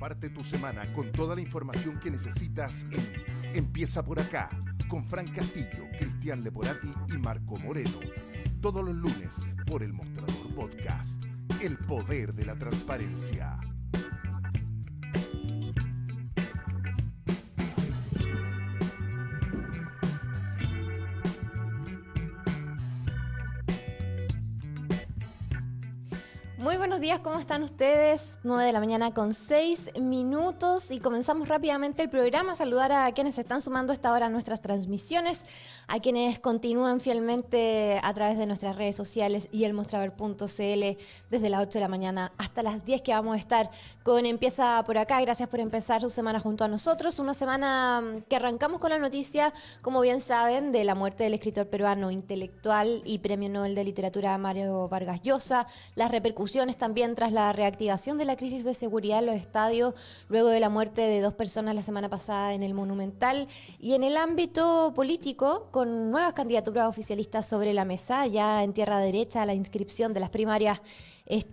Parte tu semana con toda la información que necesitas en Empieza por acá, con Fran Castillo, Cristian Leporati y Marco Moreno. Todos los lunes por El Mostrador Podcast. El poder de la transparencia. Muy buenos días, ¿cómo están ustedes? 9 de la mañana con 6 minutos y comenzamos rápidamente el programa. Saludar a quienes se están sumando a esta hora a nuestras transmisiones, a quienes continúan fielmente a través de nuestras redes sociales y elmostrador.cl desde las 8 de la mañana hasta las 10 que vamos a estar con Empieza por acá. Gracias por empezar su semana junto a nosotros. Una semana que arrancamos con la noticia, como bien saben, de la muerte del escritor peruano, intelectual y premio Nobel de Literatura Mario Vargas Llosa, las repercusiones también tras la reactivación de la crisis de seguridad en los estadios, luego de la muerte de 2 personas la semana pasada en el Monumental, y en el ámbito político, con nuevas candidaturas oficialistas sobre la mesa, ya en tierra derecha, la inscripción de las primarias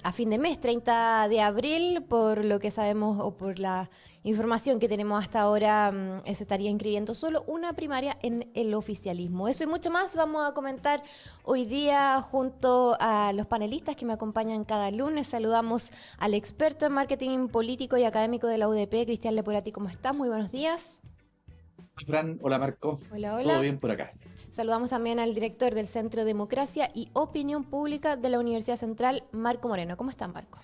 a fin de mes, 30 de abril, por lo que sabemos o por la información que tenemos hasta ahora, se estaría inscribiendo solo una primaria en el oficialismo. Eso y mucho más vamos a comentar hoy día junto a los panelistas que me acompañan cada lunes. Saludamos al experto en marketing político y académico de la UDP, Cristian Leporati. ¿Cómo estás? Muy buenos días. Hola Fran, hola Marco. Hola, hola. ¿Todo bien por acá? Saludamos también al director del Centro Democracia y Opinión Pública de la Universidad Central, Marco Moreno. ¿Cómo estás, Marco?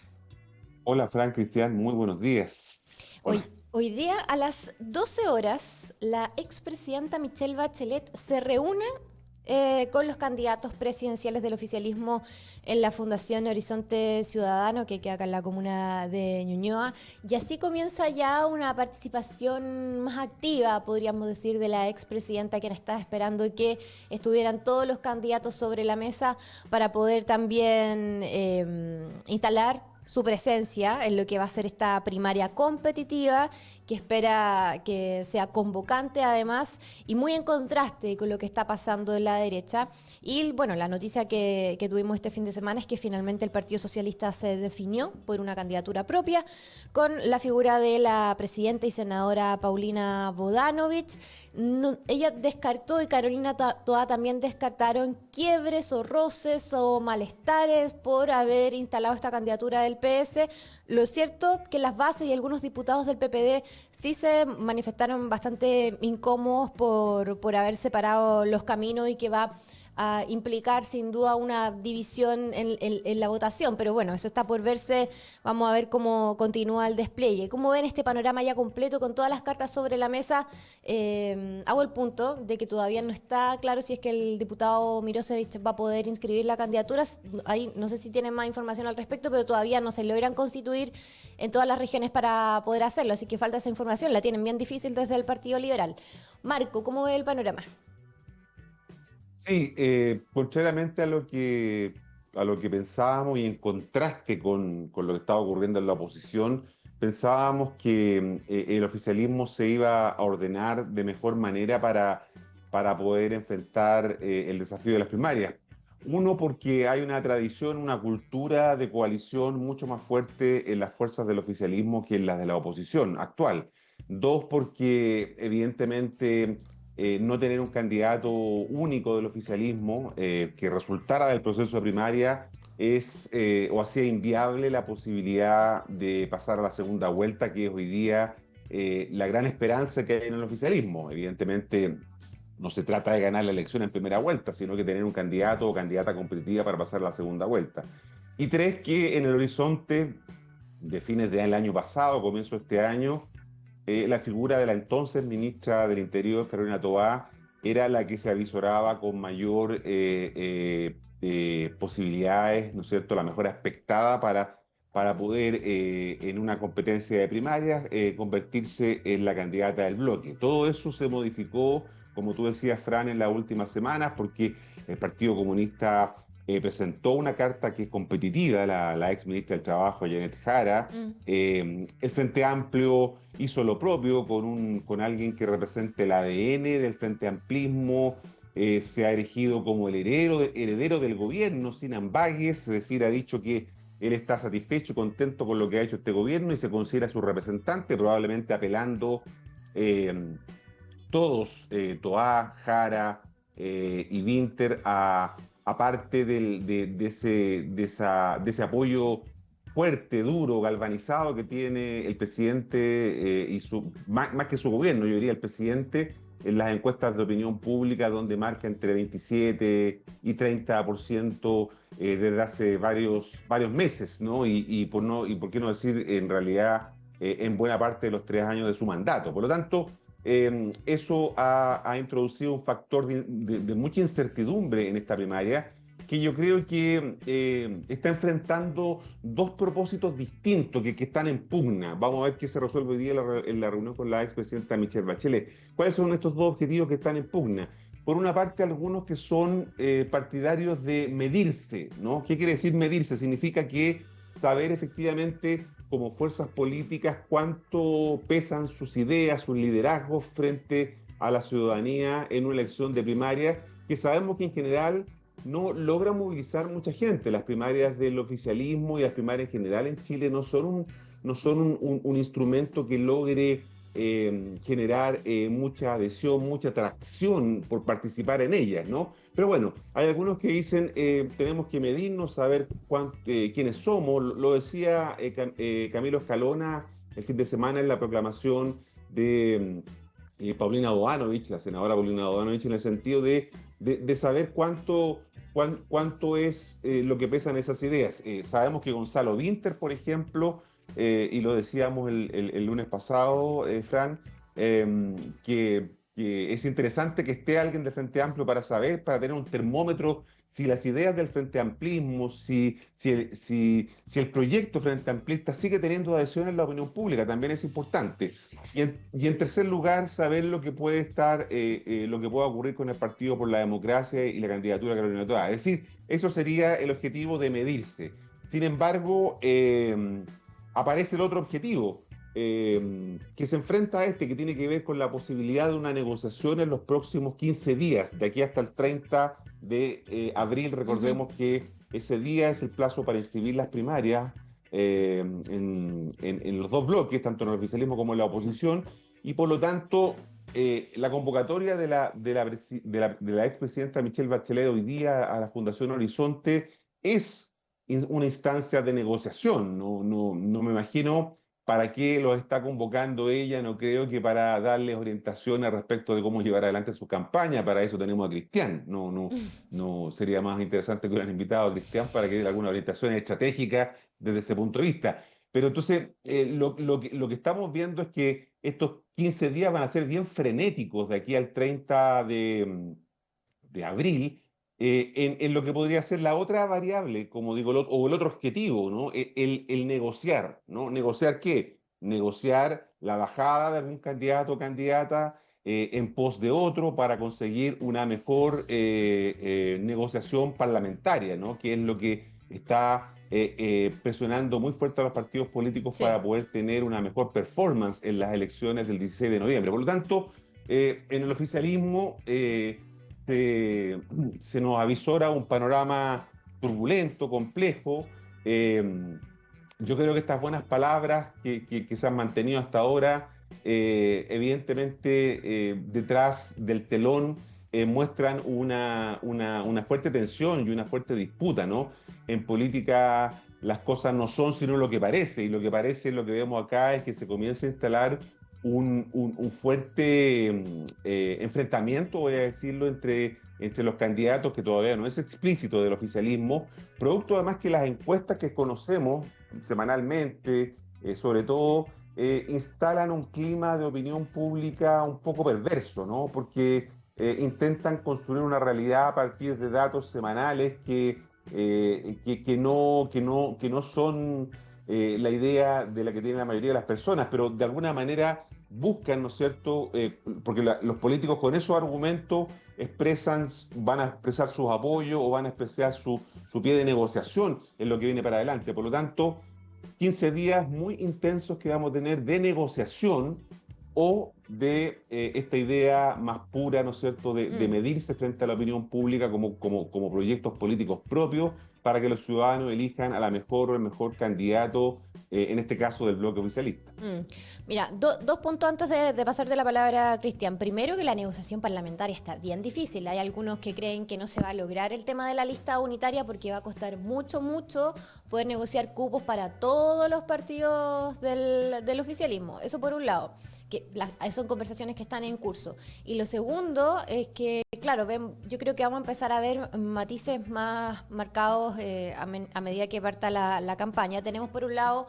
Hola, Fran, Cristian, muy buenos días. Hoy día a las 12 horas, la expresidenta Michelle Bachelet se reúne con los candidatos presidenciales del oficialismo en la Fundación Horizonte Ciudadano, que queda acá en la comuna de Ñuñoa, y así comienza ya una participación más activa, podríamos decir, de la expresidenta, quien estaba esperando que estuvieran todos los candidatos sobre la mesa para poder también instalar su presencia en lo que va a ser esta primaria competitiva, que espera que sea convocante además y muy en contraste con lo que está pasando en la derecha. Y bueno, la noticia que tuvimos este fin de semana es que finalmente el Partido Socialista se definió por una candidatura propia con la figura de la presidenta y senadora Paulina Bodanovich. Ella descartó y Carolina Toá también descartaron quiebres o roces o malestares por haber instalado esta candidatura del PS. Lo cierto que las bases y algunos diputados del PPD sí se manifestaron bastante incómodos por haber separado los caminos y que va a implicar sin duda una división en la votación, pero bueno, eso está por verse. Vamos a ver cómo continúa el despliegue. ¿Cómo ven este panorama ya completo con todas las cartas sobre la mesa? Hago el punto de que todavía no está claro si es que el diputado Mirosevich va a poder inscribir la candidatura. Ahí no sé si tienen más información al respecto, pero todavía no se logran constituir en todas las regiones para poder hacerlo, así que falta esa información, la tienen bien difícil desde el Partido Liberal. Marco, ¿cómo ve el panorama? Sí, contrariamente a lo que pensábamos y en contraste con lo que estaba ocurriendo en la oposición, pensábamos que el oficialismo se iba a ordenar de mejor manera para poder enfrentar el desafío de las primarias. Uno, porque hay una tradición, una cultura de coalición mucho más fuerte en las fuerzas del oficialismo que en las de la oposición actual. Dos, porque evidentemente no tener un candidato único del oficialismo que resultara del proceso de primaria o hacía inviable la posibilidad de pasar a la segunda vuelta, que es hoy día la gran esperanza que hay en el oficialismo. Evidentemente no se trata de ganar la elección en primera vuelta, sino que tener un candidato o candidata competitiva para pasar a la segunda vuelta. Y tres, que en el horizonte de fines del año pasado, comienzo de este año, la figura de la entonces ministra del Interior, Carolina Toá, era la que se avisoraba con mayor posibilidades, ¿no es cierto?, la mejor expectada para poder, en una competencia de primarias, convertirse en la candidata del bloque. Todo eso se modificó, como tú decías, Fran, en las últimas semanas, porque el Partido Comunista presentó una carta que es competitiva, la ex ministra del Trabajo, Janet Jara. El Frente Amplio hizo lo propio con alguien que represente el ADN del Frente Amplismo. Se ha erigido como el heredero del gobierno, sin ambages, es decir, ha dicho que él está satisfecho y contento con lo que ha hecho este gobierno y se considera su representante, probablemente apelando todos, Toá, Jara y Winter, a parte de ese apoyo fuerte, duro, galvanizado que tiene el presidente y más que su gobierno, yo diría el presidente, en las encuestas de opinión pública, donde marca entre 27 y 30% desde hace varios meses, ¿no? Y por qué no decir, en realidad, en buena parte de los 3 años de su mandato. Por lo tanto, eso ha introducido un factor de mucha incertidumbre en esta primaria, que yo creo que está enfrentando dos propósitos distintos que están en pugna. Vamos a ver qué se resuelve hoy día en la reunión con la expresidenta Michelle Bachelet. ¿Cuáles son estos dos objetivos que están en pugna? Por una parte, algunos que son partidarios de medirse, ¿no? ¿Qué quiere decir medirse? Significa que saber efectivamente, como fuerzas políticas, cuánto pesan sus ideas, sus liderazgos frente a la ciudadanía en una elección de primaria, que sabemos que en general no logra movilizar mucha gente. Las primarias del oficialismo y las primarias en general en Chile no son un instrumento que logre generar mucha adhesión, mucha atracción por participar en ellas, ¿no? Pero bueno, hay algunos que dicen tenemos que medirnos, saber quiénes somos. Lo decía Camilo Escalona el fin de semana en la proclamación de Paulina Bodanovich, la senadora Paulina Bodanovich, en el sentido de saber cuánto es lo que pesan esas ideas. Sabemos que Gonzalo Winter, por ejemplo, y lo decíamos el lunes pasado, Fran, que es interesante que esté alguien del Frente Amplio para saber, para tener un termómetro, si las ideas del Frente Amplismo, si el proyecto Frente Amplista sigue teniendo adhesión en la opinión pública, también es importante. Y en tercer lugar, saber lo que puede lo que pueda ocurrir con el Partido por la Democracia y la candidatura de Carolina Toá. Es decir, eso sería el objetivo de medirse. Sin embargo, aparece el otro objetivo, que se enfrenta a que tiene que ver con la posibilidad de una negociación en los próximos 15 días, de aquí hasta el 30 de abril. Recordemos que ese día es el plazo para inscribir las primarias en los dos bloques, tanto en el oficialismo como en la oposición, y por lo tanto la convocatoria de la expresidenta Michelle Bachelet hoy día a la Fundación Horizonte es una instancia de negociación. No me imagino para qué los está convocando ella. No creo que para darles orientaciones respecto de cómo llevar adelante su campaña. Para eso tenemos a Cristian. No sería más interesante que hubieran invitado a Cristian para que dé alguna orientación estratégica desde ese punto de vista. Pero entonces lo que estamos viendo es que estos 15 días van a ser bien frenéticos de aquí al 30 de abril, en lo que podría ser la otra variable, como digo, o el otro objetivo, ¿no? El negociar, ¿no? ¿Negociar qué? Negociar la bajada de algún candidato o candidata en pos de otro para conseguir una mejor negociación parlamentaria, ¿no? Que es lo que está presionando muy fuerte a los partidos políticos, sí, para poder tener una mejor performance en las elecciones del 16 de noviembre. Por lo tanto, en el oficialismo se nos avisora un panorama turbulento, complejo. Yo creo que estas buenas palabras que se han mantenido hasta ahora, evidentemente detrás del telón muestran una fuerte tensión y una fuerte disputa, ¿no? En política las cosas no son sino lo que parece, y lo que parece, lo que vemos acá, es que se comienza a instalar un fuerte enfrentamiento, voy a decirlo, entre los candidatos, que todavía no es explícito, del oficialismo, producto además que las encuestas que conocemos semanalmente, sobre todo, instalan un clima de opinión pública un poco perverso, ¿no? Porque intentan construir una realidad a partir de datos semanales que no son la idea de la que tiene la mayoría de las personas, pero de alguna manera buscan, ¿no es cierto? Porque los políticos con esos argumentos van a expresar sus apoyos o van a expresar su pie de negociación en lo que viene para adelante. Por lo tanto, 15 días muy intensos que vamos a tener de negociación o de esta idea más pura, ¿no es cierto?, de medirse frente a la opinión pública como proyectos políticos propios, para que los ciudadanos elijan a la mejor o el mejor candidato, en este caso del bloque oficialista. Mira, dos puntos antes de pasarte la palabra, Cristian. Primero, que la negociación parlamentaria está bien difícil. Hay algunos que creen que no se va a lograr el tema de la lista unitaria porque va a costar mucho poder negociar cupos para todos los partidos del oficialismo. Eso por un lado, que son conversaciones que están en curso. Y lo segundo es que, claro, yo creo que vamos a empezar a ver matices más marcados a medida que parta la campaña. Tenemos por un lado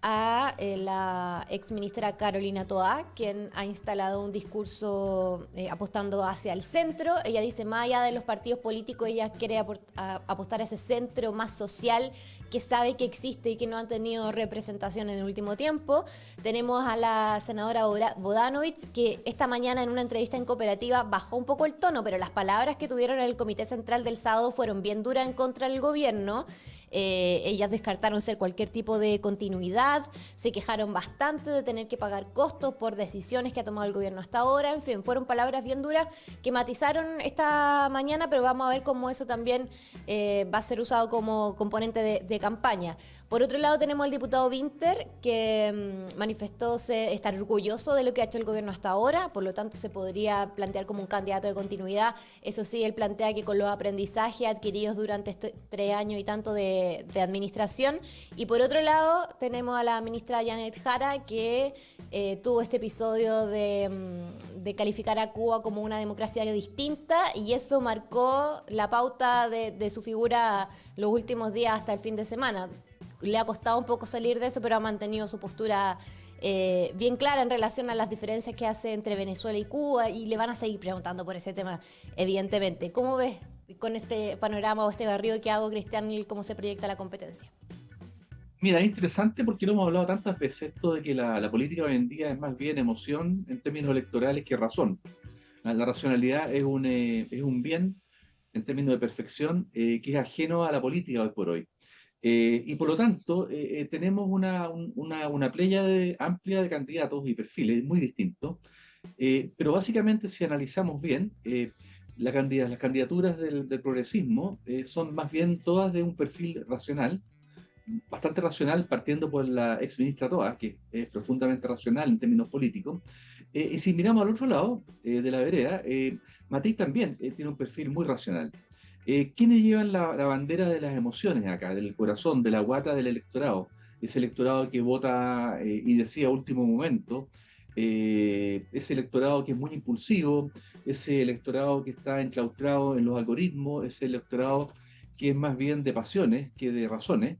a la ex ministra Carolina Toá, quien ha instalado un discurso apostando hacia el centro. Ella dice, más allá de los partidos políticos, ella quiere apostar a ese centro más social que sabe que existe y que no han tenido representación en el último tiempo. Tenemos a la senadora Bodanovich, que esta mañana en una entrevista en Cooperativa bajó un poco el tono, pero las palabras que tuvieron en el Comité Central del sábado fueron bien duras en contra del gobierno. Ellas descartaron ser cualquier tipo de continuidad, se quejaron bastante de tener que pagar costos por decisiones que ha tomado el gobierno hasta ahora. En fin, fueron palabras bien duras que matizaron esta mañana, pero vamos a ver cómo eso también va a ser usado como componente de campaña. Por otro lado, tenemos al diputado Winter, que manifestó estar orgulloso de lo que ha hecho el gobierno hasta ahora, por lo tanto se podría plantear como un candidato de continuidad. Eso sí, él plantea que con los aprendizajes adquiridos durante estos 3 años y tanto de administración. Y por otro lado, tenemos a la ministra Janet Jara, que tuvo este episodio de calificar a Cuba como una democracia distinta, y eso marcó la pauta de su figura los últimos días hasta el fin de semana. Le ha costado un poco salir de eso, pero ha mantenido su postura bien clara en relación a las diferencias que hace entre Venezuela y Cuba, y le van a seguir preguntando por ese tema, evidentemente. ¿Cómo ves con este panorama o este barrio que hago, Cristian, y cómo se proyecta la competencia? Mira, es interesante porque lo hemos hablado tantas veces, esto de que la política hoy en día es más bien emoción en términos electorales que razón. La racionalidad es un bien en términos de perfección que es ajeno a la política hoy por hoy. Y por lo tanto, tenemos una pléyade amplia de candidatos y perfiles muy distintos, pero básicamente si analizamos bien, las candidaturas del progresismo son más bien todas de un perfil racional, bastante racional, partiendo por la ex ministra Toa, que es profundamente racional en términos políticos. Y si miramos al otro lado de la vereda, Matei también tiene un perfil muy racional. ¿Quiénes llevan la bandera de las emociones acá, del corazón, de la guata del electorado? Ese electorado que vota y decide a último momento, ese electorado que es muy impulsivo, ese electorado que está enclaustrado en los algoritmos, ese electorado que es más bien de pasiones que de razones.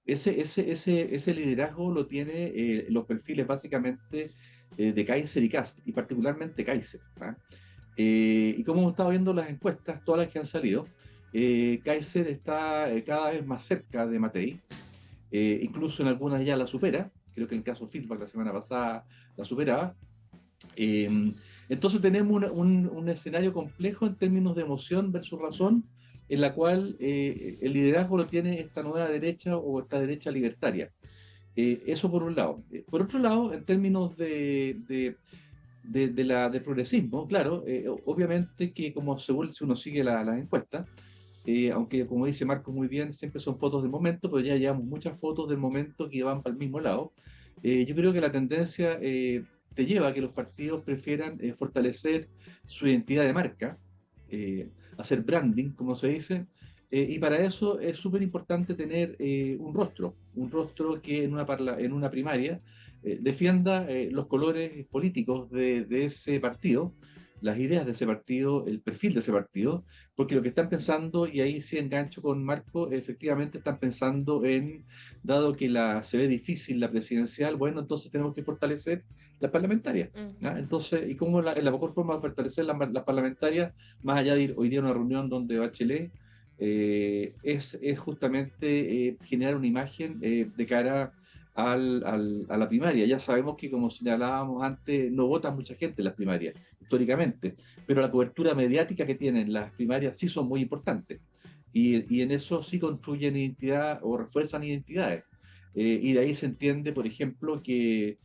Ese liderazgo lo tiene los perfiles básicamente de Kaiser y Kast, y particularmente Kaiser, ¿ah? Y como hemos estado viendo las encuestas, todas las que han salido, Kaiser está cada vez más cerca de Matei, incluso en algunas ya la supera. Creo que en el caso Feedback la semana pasada la superaba. Entonces tenemos un escenario complejo en términos de emoción versus razón, en la cual el liderazgo lo tiene esta nueva derecha o esta derecha libertaria. Eso por un lado. Por otro lado, en términos del progresismo, claro, obviamente que como según si uno sigue las encuestas, aunque como dice Marco muy bien, siempre son fotos del momento, pero ya llevamos muchas fotos del momento que van para el mismo lado. Yo creo que la tendencia te lleva a que los partidos prefieran fortalecer su identidad de marca, hacer branding, como se dice, y para eso es súper importante tener un rostro que en una primaria defienda los colores políticos de ese partido, las ideas de ese partido, el perfil de ese partido, porque lo que están pensando, y ahí sí engancho con Marco, efectivamente están pensando dado que se ve difícil la presidencial, bueno, entonces tenemos que fortalecer las parlamentarias. Entonces, ¿y cómo es la mejor forma de fortalecer las parlamentarias, más allá de ir hoy día a una reunión donde Bachelet, es justamente generar una imagen de cara a la primaria? Ya sabemos que, como señalábamos antes, no vota mucha gente en las primarias, históricamente, pero la cobertura mediática que tienen las primarias sí son muy importantes, y en eso sí construyen identidad o refuerzan identidades. Y de ahí se entiende, por ejemplo, que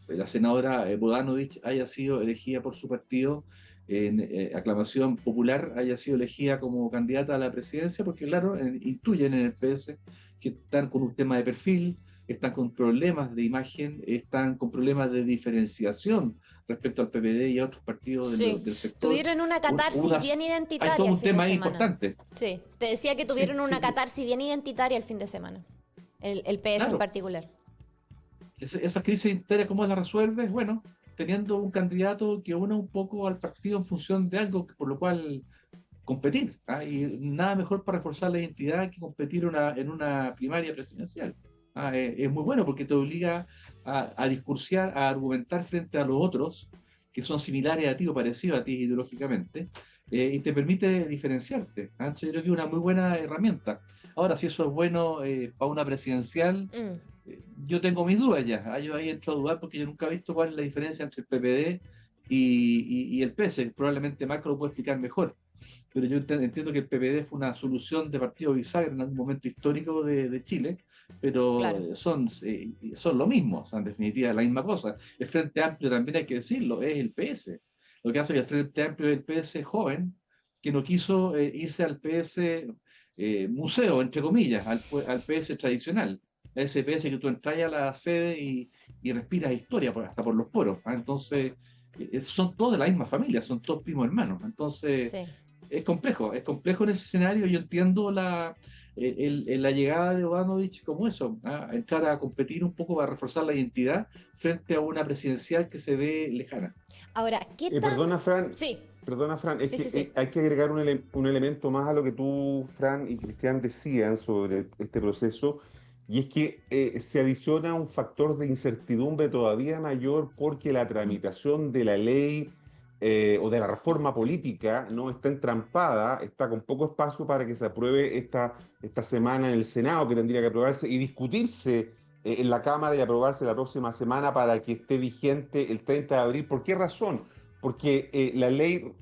la senadora Bodanovich haya sido elegida por su partido en aclamación popular haya sido elegida como candidata a la presidencia, porque claro, intuyen en el PS que están con un tema de perfil, están con problemas de imagen, están con problemas de diferenciación respecto al PPD y a otros partidos Sí, del sector. tuvieron una catarsis bien Hay identitaria todo el un fin de tema ahí semana. importante. Sí, te decía que tuvieron Sí, una sí, catarsis bien identitaria el fin de semana, el PS en claro. particular. Esas crisis internas, ¿cómo las resuelves? Bueno, teniendo un candidato que una un poco al partido en función de algo por lo cual competir. Y nada mejor para reforzar la identidad que competir en una primaria presidencial. Es muy bueno porque te obliga a discursiar, a argumentar frente a los otros que son similares a ti o parecidos a ti ideológicamente, y te permite diferenciarte. Entonces, yo creo que es una muy buena herramienta. Ahora, si eso es bueno para una presidencial, yo tengo mis dudas ya. Yo ahí entro a dudar porque yo nunca he visto cuál es la diferencia entre el PPD y el PS. Probablemente Marco lo puede explicar mejor, pero yo entiendo que el PPD fue una solución de partido bisagra en algún momento histórico de Chile, pero Claro. son lo mismo, o sea, en definitiva la misma cosa. El Frente Amplio también hay que decirlo, es el PS. Lo que hace que el Frente Amplio es el PS joven, que no quiso irse al PS museo, entre comillas, al PS tradicional, a ese PS que tú entras a la sede y respiras historia hasta por los poros. Entonces, son todos de la misma familia, son todos primos hermanos. Entonces, Sí. es complejo en ese escenario. Yo entiendo la llegada de Ivanovic como eso, a entrar a competir un poco para reforzar la identidad frente a una presidencial que se ve lejana. Ahora, ¿qué tan...? Perdona, Fran, Sí, es sí, que sí, sí. hay que agregar un elemento más a lo que tú, Fran y Cristian decían sobre este proceso, y es que se adiciona un factor de incertidumbre todavía mayor porque la tramitación de la ley o de la reforma política no está entrampada, está con poco espacio para que se apruebe esta semana en el Senado, que tendría que aprobarse y discutirse en la Cámara y aprobarse la próxima semana para que esté vigente el 30 de abril. ¿Por qué razón? Porque la ley,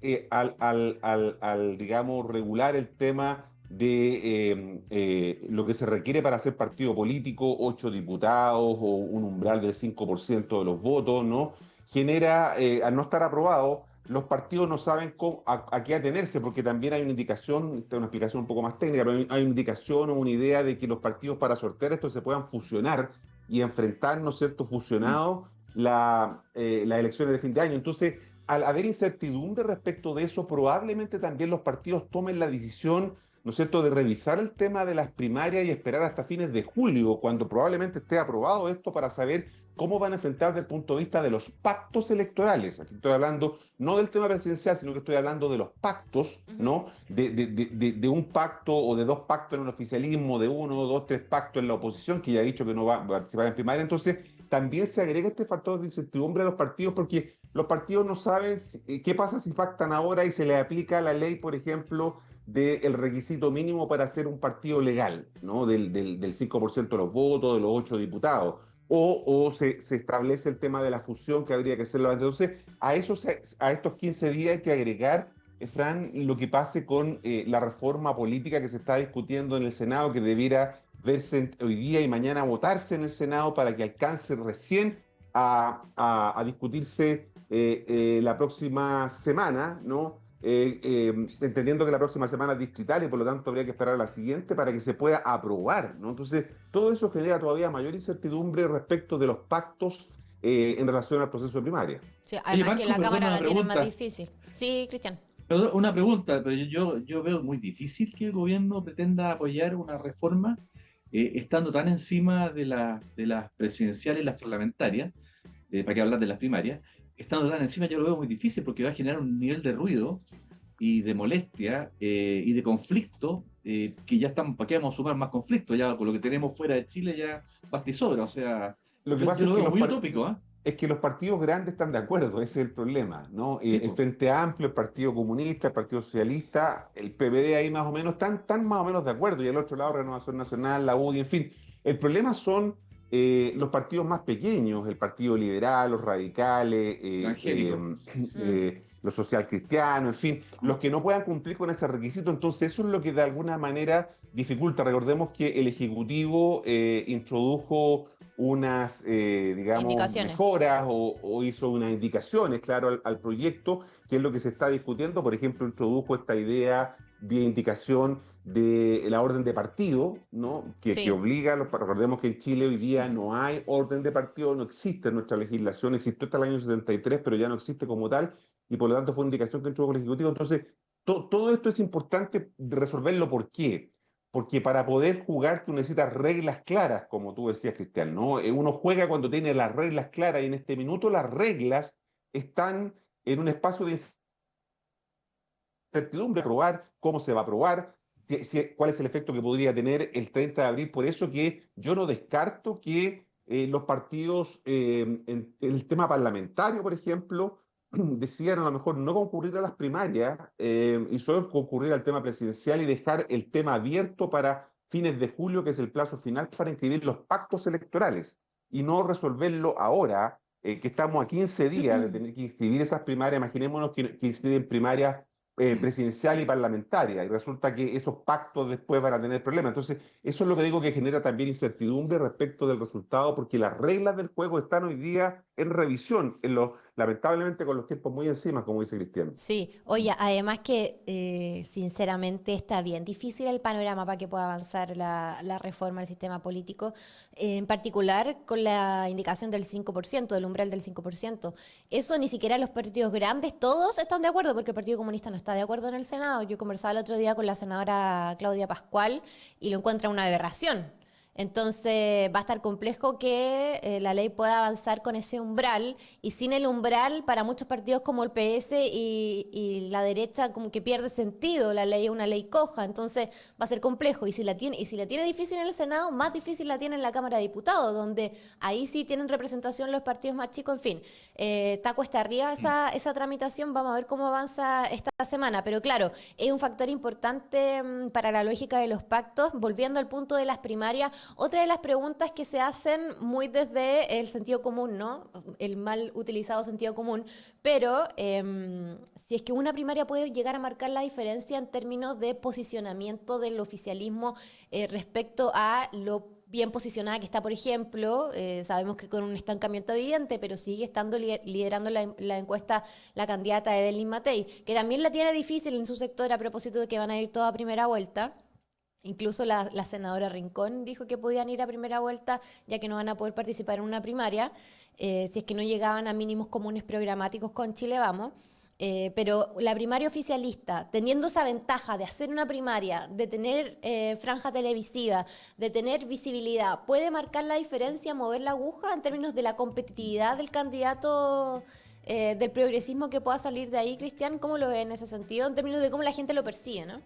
digamos, regular el tema de lo que se requiere para ser partido político, 8 diputados o un umbral del 5% de los votos, ¿no? Genera, al no estar aprobado, los partidos no saben a qué atenerse, porque también hay una indicación, esta es una explicación un poco más técnica, pero hay una indicación o una idea de que los partidos para sortear esto se puedan fusionar y enfrentar, ¿no es cierto?, fusionados las elecciones de fin de año. Entonces, al haber incertidumbre respecto de eso, probablemente también los partidos tomen la decisión, ¿no es cierto?, de revisar el tema de las primarias y esperar hasta fines de julio, cuando probablemente esté aprobado esto para saber cómo van a enfrentar desde el punto de vista de los pactos electorales. Aquí estoy hablando no del tema presidencial, sino que estoy hablando de los pactos, ¿no? De un pacto o de dos pactos en el oficialismo, de uno, dos, tres pactos en la oposición, que ya ha dicho que no va a participar en primaria. Entonces, también se agrega este factor de incertidumbre a los partidos porque los partidos no saben qué pasa si pactan ahora y se le aplica la ley, por ejemplo, del requisito mínimo para ser un partido legal, ¿no? Del 5% de los votos, de los 8 diputados. O se establece el tema de la fusión que habría que hacerlo antes. Entonces, a estos 15 días hay que agregar, Fran, lo que pase con la reforma política que se está discutiendo en el Senado, que debiera verse hoy día y mañana votarse en el Senado para que alcance recién a discutirse la próxima semana, ¿no? Entendiendo que la próxima semana es distrital y por lo tanto habría que esperar a la siguiente para que se pueda aprobar, ¿no? Entonces, todo eso genera todavía mayor incertidumbre respecto de los pactos en relación al proceso de primaria. Sí, Oye, además Marco, que la perdona Cámara una la tiene más pregunta. difícil. Sí, Cristian. Perdón, una pregunta, pero yo veo muy difícil que el gobierno pretenda apoyar una reforma estando tan encima de las presidenciales y las parlamentarias, para que hablar de las primarias, estando tan encima yo lo veo muy difícil porque va a generar un nivel de ruido y de molestia y de conflicto que ya están, ¿para qué vamos a sumar más conflicto? Ya con lo que tenemos fuera de Chile ya basta y sobra, o sea, Lo que yo pasa lo es que veo muy utópico, ¿ah? es que los partidos grandes están de acuerdo, ese es el problema, ¿no? Sí, El po. Frente Amplio, el Partido Comunista, el Partido Socialista, el PPD ahí más o menos, están más o menos de acuerdo, y al otro lado Renovación Nacional, la UDI, en fin. El problema son los partidos más pequeños, el Partido Liberal, los radicales, Evangélico. los socialcristianos, en fin, los que no puedan cumplir con ese requisito. Entonces eso es lo que de alguna manera dificulta. Recordemos que el Ejecutivo introdujo unas, digamos, Indicaciones. mejoras o hizo unas indicaciones, claro, al proyecto, que es lo que se está discutiendo. Por ejemplo, introdujo esta idea vía indicación de la orden de partido, ¿no? Que Sí. obliga, recordemos que en Chile hoy día no hay orden de partido, no existe en nuestra legislación, existió hasta el año 73, pero ya no existe como tal, y por lo tanto fue una indicación que introdujo el Ejecutivo. Entonces, todo esto es importante resolverlo. ¿Por qué? Porque para poder jugar tú necesitas reglas claras, como tú decías, Cristian, ¿no? Uno juega cuando tiene las reglas claras, y en este minuto las reglas están en un espacio de incertidumbre, probar cómo se va a probar, cuál es el efecto que podría tener el 30 de abril. Por eso que yo no descarto que los partidos, en el tema parlamentario, por ejemplo, decidan a lo mejor no concurrir a las primarias, y solo concurrir al tema presidencial y dejar el tema abierto para fines de julio, que es el plazo final para inscribir los pactos electorales, y no resolverlo ahora, que estamos a 15 días de tener que inscribir esas primarias. Imaginémonos que inscriben primarias presidencial y parlamentaria, y resulta que esos pactos después van a tener problemas. Entonces, eso es lo que digo, que genera también incertidumbre respecto del resultado, porque las reglas del juego están hoy día en revisión, lamentablemente con los tiempos muy encima, como dice Cristiano. Sí, oye, además que sinceramente está bien difícil el panorama para que pueda avanzar la reforma del sistema político, en particular con la indicación del 5%, del umbral del 5%. Eso ni siquiera los partidos grandes, todos están de acuerdo, porque el Partido Comunista no está de acuerdo en el Senado. Yo conversaba el otro día con la senadora Claudia Pascual y lo encuentra una aberración. Entonces va a estar complejo que la ley pueda avanzar con ese umbral, y sin el umbral para muchos partidos como el PS y la derecha como que pierde sentido, la ley es una ley coja. Entonces va a ser complejo, y si la tiene difícil en el Senado, más difícil la tiene en la Cámara de Diputados, donde ahí sí tienen representación los partidos más chicos. En fin, está cuesta arriba esa tramitación. Vamos a ver cómo avanza esta semana, pero claro, es un factor importante para la lógica de los pactos. Volviendo al punto de las primarias, otra de las preguntas que se hacen muy desde el sentido común, ¿no? El mal utilizado sentido común, pero si es que una primaria puede llegar a marcar la diferencia en términos de posicionamiento del oficialismo respecto a lo bien posicionada que está, por ejemplo, sabemos que con un estancamiento evidente, pero sigue estando liderando la encuesta la candidata Evelyn Matei, que también la tiene difícil en su sector a propósito de que van a ir toda a primera vuelta. Incluso la senadora Rincón dijo que podían ir a primera vuelta, ya que no van a poder participar en una primaria, si es que no llegaban a mínimos comunes programáticos con Chile Vamos. Pero la primaria oficialista, teniendo esa ventaja de hacer una primaria, de tener franja televisiva, de tener visibilidad, ¿puede marcar la diferencia, mover la aguja en términos de la competitividad del candidato del progresismo que pueda salir de ahí? Cristian, ¿cómo lo ve en ese sentido, en términos de cómo la gente lo percibe, ¿no?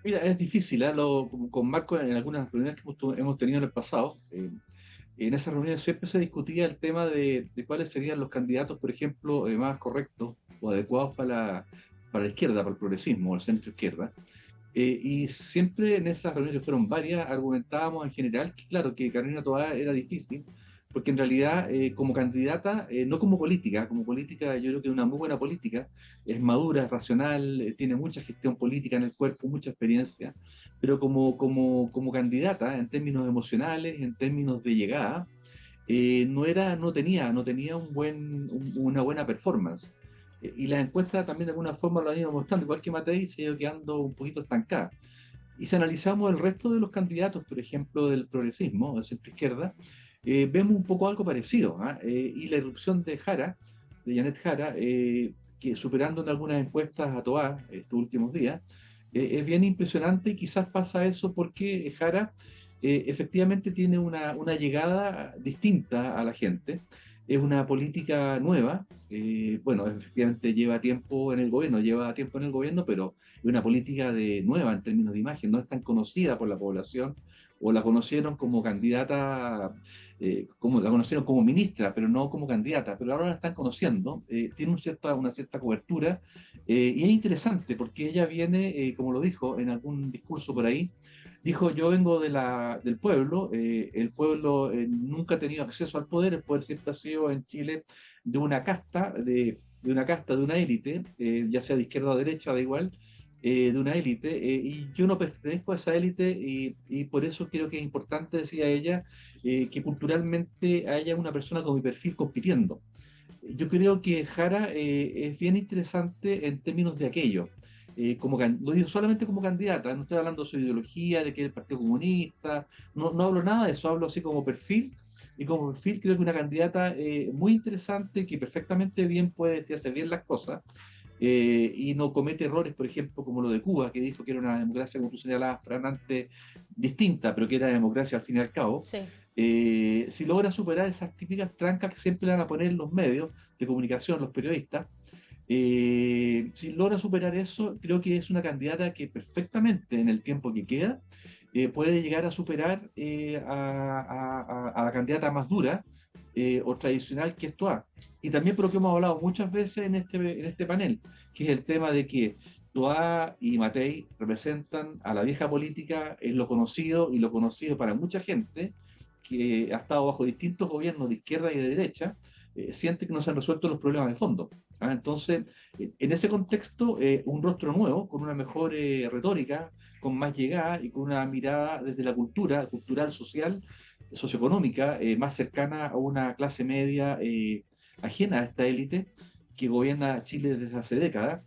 Mira, es difícil, ¿eh? Con Marco, en algunas reuniones que hemos tenido en el pasado, en esas reuniones siempre se discutía el tema de cuáles serían los candidatos, por ejemplo, más correctos o adecuados para la izquierda, para el progresismo, o el centro izquierda. Y siempre en esas reuniones, que fueron varias, argumentábamos en general que, claro, que Carolina Toá era difícil, porque en realidad, como candidata, no como política yo creo que es una muy buena política, es madura, es racional, tiene mucha gestión política en el cuerpo, mucha experiencia, pero como candidata, en términos emocionales, en términos de llegada, no tenía una buena performance. Y las encuestas también de alguna forma lo han ido mostrando, igual que Matei se ha ido quedando un poquito estancada. Y si analizamos el resto de los candidatos, por ejemplo, del progresismo, del centro izquierda, vemos un poco algo parecido, y la irrupción de Jara, de Janet Jara, que superando en algunas encuestas a Toá estos últimos días, es bien impresionante. Y quizás pasa eso porque Jara efectivamente tiene una llegada distinta a la gente. Es una política nueva, bueno, efectivamente lleva tiempo en el gobierno, pero es una política nueva en términos de imagen, no es tan conocida por la población, o la conocieron como candidata, como la conocieron como ministra, pero no como candidata, pero ahora la están conociendo, tiene una cierta cobertura, y es interesante porque ella viene, como lo dijo en algún discurso por ahí, dijo: yo vengo del pueblo, el pueblo nunca ha tenido acceso al poder, el poder siempre ha sido en Chile de una casta, de una élite, ya sea de izquierda o derecha, da igual, de una élite, y yo no pertenezco a esa élite, y por eso creo que es importante, decía ella, que culturalmente haya una persona con mi perfil compitiendo. Yo creo que Jara es bien interesante en términos de aquello. Lo digo solamente como candidata, no estoy hablando de su ideología, de que es el Partido Comunista, no hablo nada de eso, hablo así como perfil, y como perfil creo que una candidata muy interesante, que perfectamente bien puede, si hace bien las cosas, y no comete errores, por ejemplo, como lo de Cuba, que dijo que era una democracia, como tú señalabas, Fran, antes, distinta, pero que era democracia al fin y al cabo. Sí. Si logra superar esas típicas trancas que siempre le van a poner los medios de comunicación, los periodistas, si logra superar eso, creo que es una candidata que perfectamente en el tiempo que queda puede llegar a superar a la candidata más dura o tradicional, que es Toa. Y también por lo que hemos hablado muchas veces en este panel, que es el tema de que Toa y Matei representan a la vieja política, es lo conocido, y lo conocido para mucha gente que ha estado bajo distintos gobiernos de izquierda y de derecha, siente que no se han resuelto los problemas de fondo. Entonces, en ese contexto, un rostro nuevo, con una mejor retórica, con más llegada y con una mirada desde la cultura, cultural, social, socioeconómica, más cercana a una clase media ajena a esta élite que gobierna Chile desde hace décadas.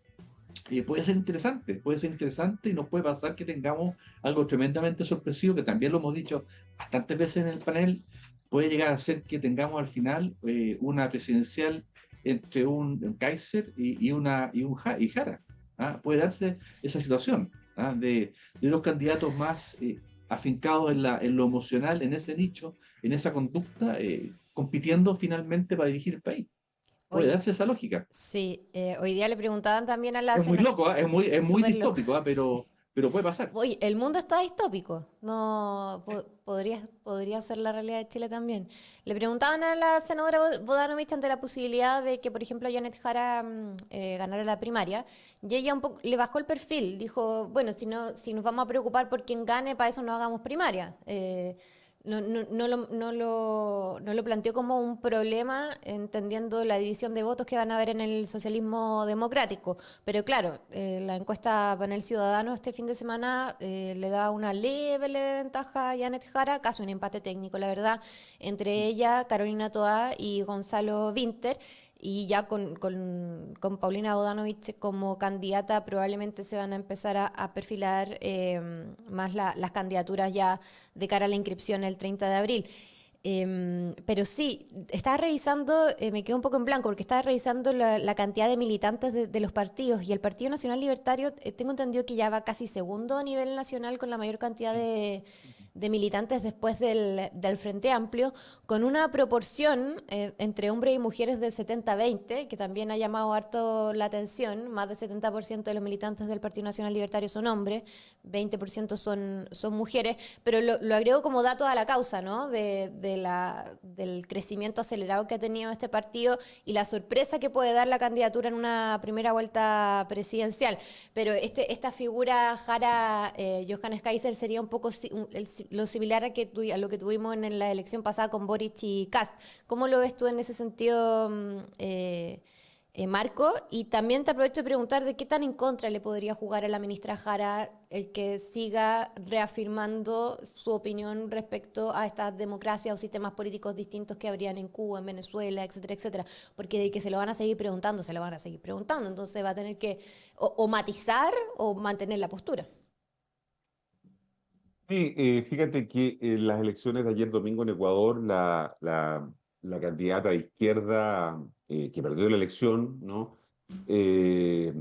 Puede ser interesante, y nos puede pasar que tengamos algo tremendamente sorpresivo, que también lo hemos dicho bastantes veces en el panel. Puede llegar a ser que tengamos al final una presidencial entre un Kaiser y Jara. Puede darse esa situación de dos candidatos más afincados en lo emocional, en ese nicho, en esa conducta, compitiendo finalmente para dirigir el país. Puede Oye, darse esa lógica. sí, hoy día le preguntaban también a la Es muy senadora, loco, es muy súper loco. distópico, pero puede pasar. Oye, el mundo está distópico. No podría ser la realidad de Chile también. Le preguntaban a la senadora Bodanovich ante la posibilidad de que, por ejemplo, Janet Jara ganara la primaria, y ella un poco le bajó el perfil. Dijo, bueno, si nos vamos a preocupar por quien gane, para eso no hagamos primaria. No lo planteó como un problema, entendiendo la división de votos que van a haber en el socialismo democrático. Pero claro, la encuesta Panel Ciudadano este fin de semana le da una leve ventaja a Janet Jara, casi un empate técnico, la verdad, entre ella, Carolina Toá y Gonzalo Vinter. Y ya con Paulina Bodanovich como candidata probablemente se van a empezar a perfilar más las candidaturas ya de cara a la inscripción el 30 de abril. Pero sí, estaba revisando, me quedo un poco en blanco, porque estaba revisando la cantidad de militantes de los partidos, y el Partido Nacional Libertario, tengo entendido que ya va casi segundo a nivel nacional con la mayor cantidad de militantes después del Frente Amplio, con una proporción entre hombres y mujeres del 70-20, que también ha llamado harto la atención. Más del 70% de los militantes del Partido Nacional Libertario son hombres, 20% son mujeres, pero lo agrego como dato a la causa, ¿no? Del crecimiento acelerado que ha tenido este partido y la sorpresa que puede dar la candidatura en una primera vuelta presidencial. Pero esta figura Jara Johannes Kaiser sería un poco lo similar a lo que tuvimos en la elección pasada con Boric y Kast. ¿Cómo lo ves tú en ese sentido, Marco? Y también te aprovecho de preguntar de qué tan en contra le podría jugar a la ministra Jara el que siga reafirmando su opinión respecto a estas democracias o sistemas políticos distintos que habrían en Cuba, en Venezuela, etcétera, etcétera. Porque de que se lo van a seguir preguntando, se lo van a seguir preguntando. Entonces va a tener que o matizar o mantener la postura. Sí, fíjate que en las elecciones de ayer domingo en Ecuador, la candidata de izquierda que perdió la elección, ¿no? Eh,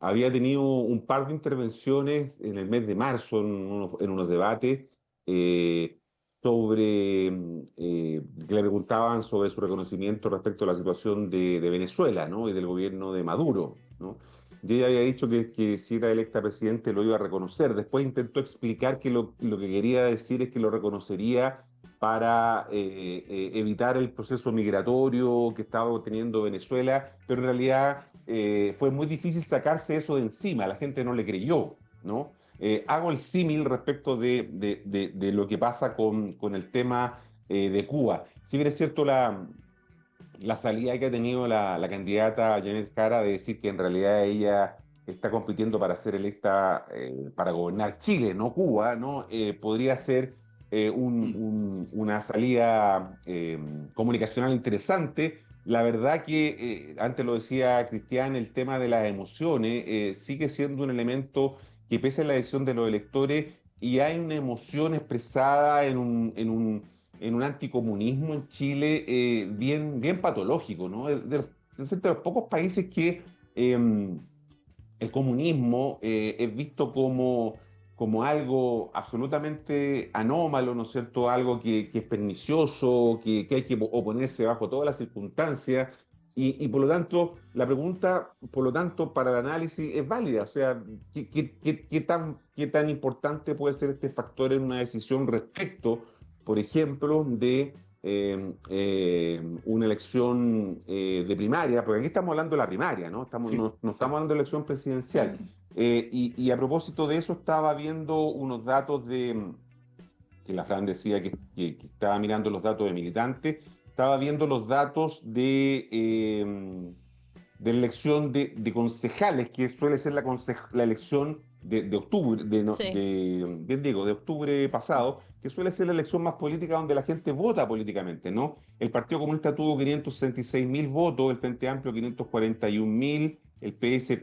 Había tenido un par de intervenciones en el mes de marzo en unos debates eh, que le preguntaban sobre su reconocimiento respecto a la situación de Venezuela, ¿no? Y del gobierno de Maduro, ¿no? Y ella había dicho que si era electa presidente lo iba a reconocer. Después intentó explicar que lo que quería decir es que lo reconocería para evitar el proceso migratorio que estaba teniendo Venezuela, pero en realidad fue muy difícil sacarse eso de encima, la gente no le creyó, ¿no? Hago el símil respecto de lo que pasa con el tema de Cuba. Si bien es cierto la salida que ha tenido la candidata Janet Jara de decir que en realidad ella está compitiendo para ser electa para gobernar Chile, no Cuba, ¿no? Podría ser una salida comunicacional interesante. La verdad que, antes lo decía Cristian, el tema de las emociones sigue siendo un elemento que pese a la decisión de los electores y hay una emoción expresada en un anticomunismo en Chile bien patológico, ¿no? Es de los pocos países que el comunismo es visto como algo absolutamente anómalo, ¿no es cierto? Algo que es pernicioso, que hay que oponerse bajo todas las circunstancias. Y por lo tanto, la pregunta, por lo tanto, para el análisis es válida. O sea, ¿qué tan importante puede ser este factor en una decisión respecto, por ejemplo, de una elección de primaria? Porque aquí estamos hablando de la primaria, ¿no? No estamos hablando de elección presidencial. Y a propósito de eso, estaba viendo unos datos que la Fran decía que estaba mirando los datos de militantes, estaba viendo los datos de elección de concejales, que suele ser la elección de octubre, de octubre pasado, que suele ser la elección más política donde la gente vota políticamente, ¿no? El Partido Comunista tuvo 566.000 votos, el Frente Amplio 541.000, el PS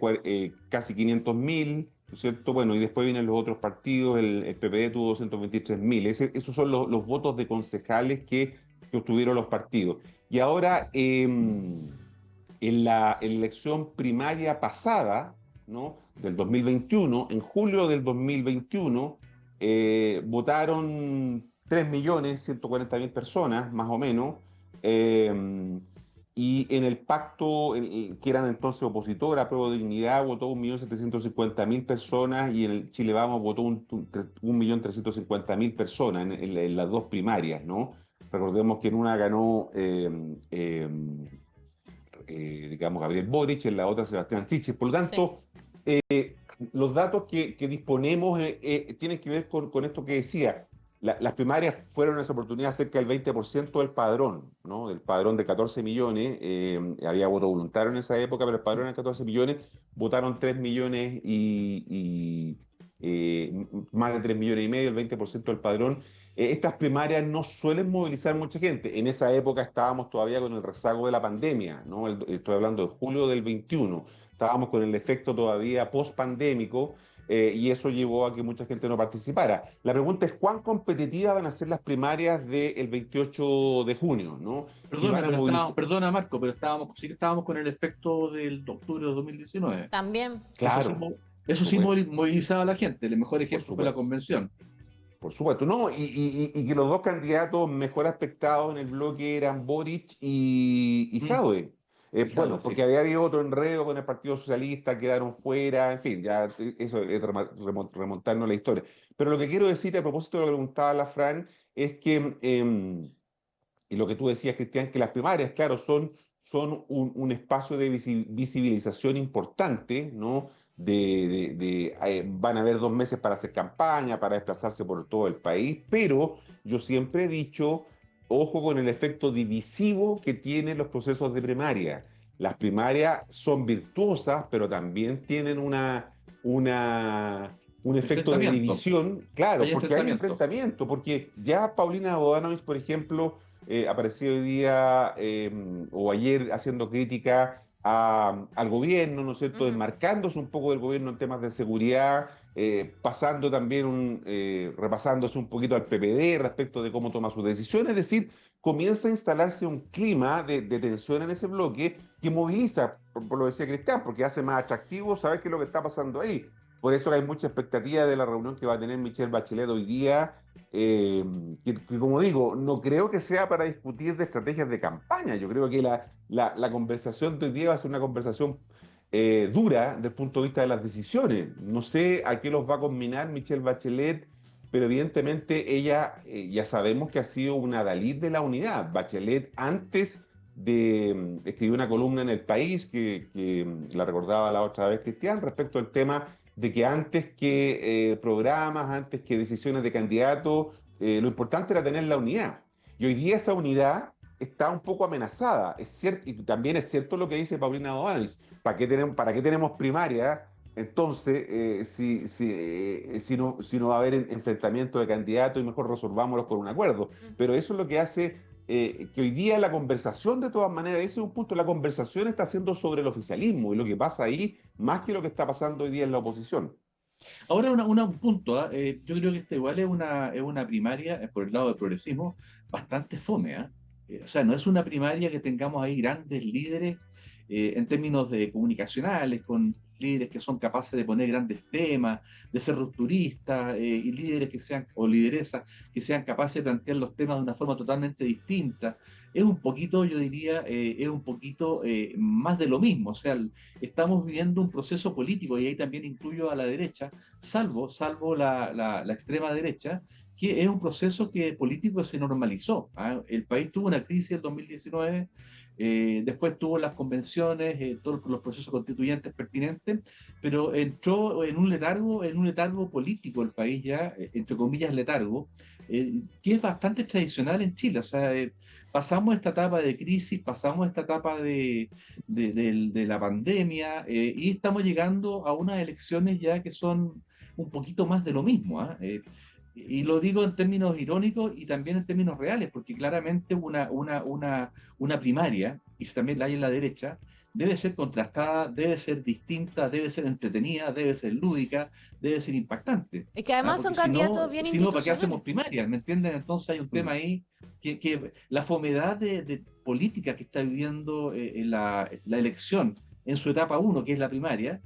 casi 500.000, ¿no es cierto? Bueno, y después vienen los otros partidos, el PPD tuvo 223.000. Esos son los votos de concejales que obtuvieron los partidos. Y ahora, en la elección primaria pasada, ¿no? Del 2021, en julio del 2021, votaron 3.140.000 personas, más o menos, y en el pacto, que eran entonces opositora, Prueba de Dignidad, votó 1.750.000 personas, y en el Chile Vamos votó 1.350.000 personas en las dos primarias, ¿no? Recordemos que en una ganó digamos, Gabriel Boric, en la otra Sebastián Sichel. Por lo tanto, los datos que disponemos tienen que ver con esto que decía. Las primarias fueron en esa oportunidad cerca del 20% del padrón, ¿no? Del padrón de 14 millones. Había voto voluntario en esa época, pero el padrón era 14 millones. Votaron 3 millones más de 3 millones y medio, el 20% del padrón. Estas primarias no suelen movilizar mucha gente. En esa época estábamos todavía con el rezago de la pandemia, ¿no? Estoy hablando de julio del 21. Estábamos con el efecto todavía post-pandémico, y eso llevó a que mucha gente no participara. La pregunta es cuán competitivas van a ser las primarias del 28 de junio, ¿no? Perdona, Marco, pero sí que estábamos con el efecto del octubre de 2019. También. Claro. Eso sí movilizaba a la gente. El mejor ejemplo fue la convención. Por supuesto, no, y que los dos candidatos mejor aspectados en el bloque eran Boric y Jadwe. Bueno, porque había habido otro enredo con el Partido Socialista, quedaron fuera, en fin, ya eso es remontarnos a la historia. Pero lo que quiero decir a propósito de lo que preguntaba la Fran es que, y lo que tú decías, Cristian, que las primarias, claro, son un espacio de visibilización importante, ¿no? Van a haber 2 meses para hacer campaña, para desplazarse por todo el país, pero yo siempre he dicho, ojo con el efecto divisivo que tienen los procesos de primaria. Las primarias son virtuosas, pero también tienen un efecto de división, claro, porque hay enfrentamiento, porque ya Paulina Bodanovich, por ejemplo, apareció hoy día o ayer haciendo crítica al gobierno, ¿no es cierto?, desmarcándose un poco del gobierno en temas de seguridad, pasando también repasándose un poquito al PPD respecto de cómo toma sus decisiones. Es decir, comienza a instalarse un clima de tensión en ese bloque que moviliza, por lo decía Cristian, porque hace más atractivo saber qué es lo que está pasando ahí. Por eso hay mucha expectativa de la reunión que va a tener Michelle Bachelet hoy día, que como digo, no creo que sea para discutir de estrategias de campaña. Yo creo que la conversación de hoy día va a ser una conversación dura desde el punto de vista de las decisiones. No sé a qué los va a combinar Michelle Bachelet, pero evidentemente ella, ya sabemos que ha sido una adalid de la unidad. Bachelet, antes de escribir una columna en El País, que la recordaba la otra vez Cristian, respecto al tema de que antes que programas, antes que decisiones de candidatos, lo importante era tener la unidad. Y hoy día esa unidad está un poco amenazada. Es cierto, y también es cierto lo que dice Paulina Bodanovich. ¿Para qué tenemos primaria Entonces, si no va a haber enfrentamiento de candidatos, y mejor resolvámoslos con un acuerdo. Pero eso es lo que hace que hoy día la conversación, de todas maneras, ese es un punto, la conversación está siendo sobre el oficialismo y lo que pasa ahí, más que lo que está pasando hoy día en la oposición. Ahora, un punto, ¿ah? Yo creo que esta igual es una primaria, por el lado del progresismo, bastante fome. ¿Ah? O sea, no es una primaria que tengamos ahí grandes líderes en términos de comunicacionales, con líderes que son capaces de poner grandes temas, de ser rupturistas, y líderes que sean, o lideresas, que sean capaces de plantear los temas de una forma totalmente distinta. Es un poquito, yo diría, es un poquito más de lo mismo. O sea, estamos viviendo un proceso político, y ahí también incluyo a la derecha, salvo la extrema derecha, que es un proceso político que se normalizó. ¿Ah? El país tuvo una crisis en 2019, después tuvo las convenciones, todos los procesos constituyentes pertinentes, pero entró en un letargo político el país ya, entre comillas letargo, que es bastante tradicional en Chile. O sea, pasamos esta etapa de crisis, pasamos esta etapa de la pandemia, y estamos llegando a unas elecciones ya que son un poquito más de lo mismo. ¿Ah? Y lo digo en términos irónicos y también en términos reales, porque claramente una primaria, y también la hay en la derecha, debe ser contrastada, debe ser distinta, debe ser entretenida, debe ser lúdica, debe ser impactante. Es que además son Porque candidatos bien si no, ¿para qué hacemos institucionales. primarias? ¿Me entienden? Entonces hay un tema ahí que la fomedad de política que está viviendo la elección en su etapa 1, que es la primaria,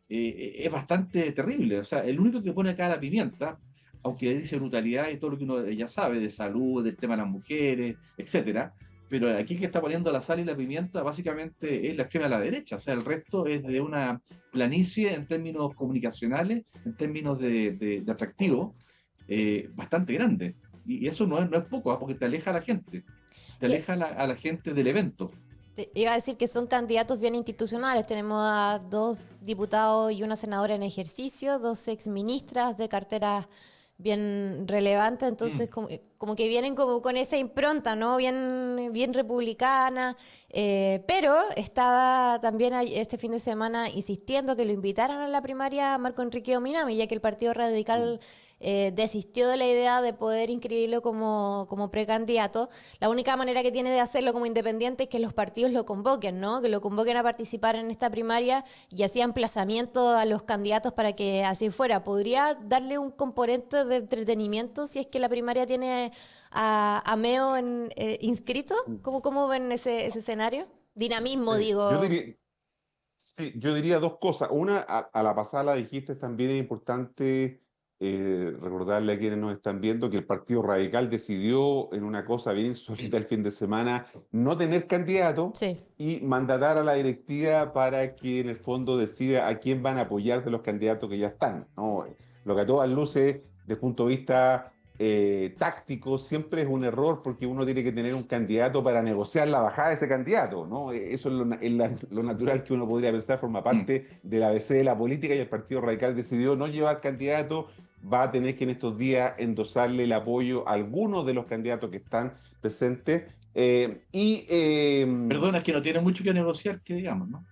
es bastante terrible. O sea, el único que pone acá la pimienta, aunque dice brutalidad y todo lo que uno ya sabe de salud, del tema de las mujeres, etcétera, pero aquí el que está poniendo la sal y la pimienta básicamente es la extrema de la derecha. O sea, el resto es de una planicie en términos comunicacionales, en términos de atractivo, bastante grande. Y eso no es poco, ¿ah? Porque te aleja a la gente, te Y aleja a la gente del evento. iba a decir que son candidatos bien institucionales. Tenemos a 2 diputados y una senadora en ejercicio, 2 exministras de carteras bien relevantes, entonces como que vienen como con esa impronta, ¿no? Bien republicana, pero estaba también este fin de semana insistiendo que lo invitaran a la primaria a Marco Enrique Ominami, ya que el Partido Radical desistió de la idea de poder inscribirlo como precandidato. La única manera que tiene de hacerlo como independiente es que los partidos lo convoquen, ¿no? Que lo convoquen a participar en esta primaria y así emplazamiento a los candidatos para que así fuera. ¿Podría darle un componente de entretenimiento si es que la primaria tiene a Meo inscrito? ¿Cómo ven ese escenario? Dinamismo, Yo digo. diría, sí, yo diría dos cosas. Una, a la pasada la dijiste, también es importante recordarle a quienes nos están viendo que el Partido Radical decidió en una cosa bien insólita el fin de semana no tener candidato Sí. y mandatar a la directiva para que en el fondo decida a quién van a apoyar de los candidatos que ya están, ¿no? Lo que a todas luces, desde el punto de vista táctico, siempre es un error porque uno tiene que tener un candidato para negociar la bajada de ese candidato, ¿no? Eso lo natural que uno podría pensar, forma parte del ABC de la política, y el Partido Radical decidió no llevar candidato. Va a tener que en estos días endosarle el apoyo a algunos de los candidatos que están presentes. Perdona, es que no tiene mucho que negociar, que digamos, ¿no?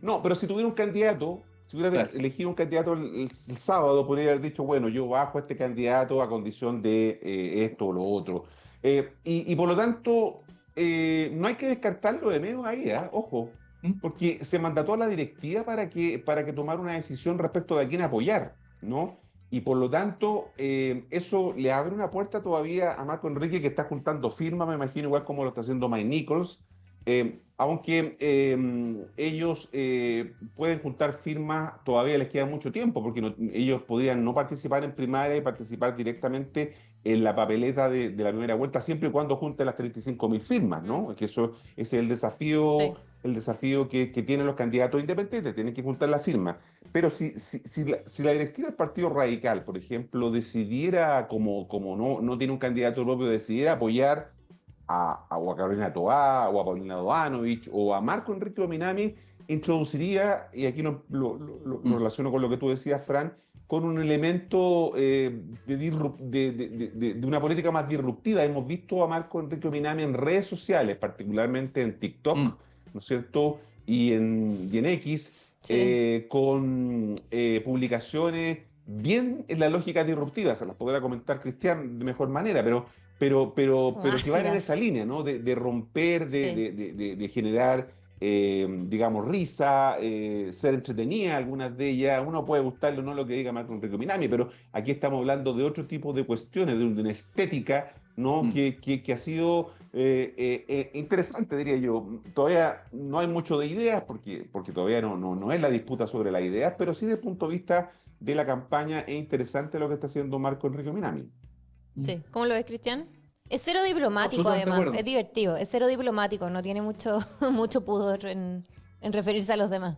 No, pero si tuviera un candidato, si hubiera Claro. elegido un candidato el sábado, podría haber dicho, bueno, yo bajo a este candidato a condición de esto o lo otro. Y por lo tanto, no hay que descartarlo de medio ahí, ¿eh? Ojo, ¿Mm? porque se mandató a la directiva para que tomara una decisión respecto de a quién apoyar, ¿no? Y por lo tanto, eso le abre una puerta todavía a Marco Enrique, que está juntando firmas, me imagino, igual como lo está haciendo Mike Nichols. Aunque ellos pueden juntar firmas, todavía les queda mucho tiempo, porque ellos podrían no participar en primaria y participar directamente en la papeleta de la primera vuelta, siempre y cuando junten las 35.000 firmas, ¿no? Que eso ese es Sí. el desafío que tienen los candidatos independientes, tienen que juntar las firmas. Pero si la directiva del Partido Radical, por ejemplo, decidiera, como no tiene un candidato propio, decidiera apoyar o a Carolina Toá, o a Paulina Doanovich, o a Marco Enrique Ominami, introduciría, y aquí lo relaciono con lo que tú decías, Fran, con un elemento de una política más disruptiva. Hemos visto a Marco Enrique Ominami en redes sociales, particularmente en TikTok, ¿no es cierto? Y en X, Sí. con publicaciones bien en la lógica disruptiva, se las podrá comentar Cristian de mejor manera, Como pero que van en esa ácidas. línea, ¿no? De romper, Sí. de generar, digamos, risa, ser entretenida, algunas de ellas. Uno puede gustarle o no lo que diga Marco Enrico Minami, pero aquí estamos hablando de otro tipo de cuestiones, de una estética, ¿no? Mm. Que ha sido interesante, diría yo. Todavía no hay mucho de ideas, porque todavía no es la disputa sobre las ideas, pero sí desde el punto de vista de la campaña es interesante lo que está haciendo Marco Enrique Minami. Mm. Sí. ¿Cómo lo ves, Cristian? Es cero No, diplomático, absolutamente de además. Es acuerdo. divertido. Es cero diplomático. No tiene mucho, mucho pudor en referirse a los demás.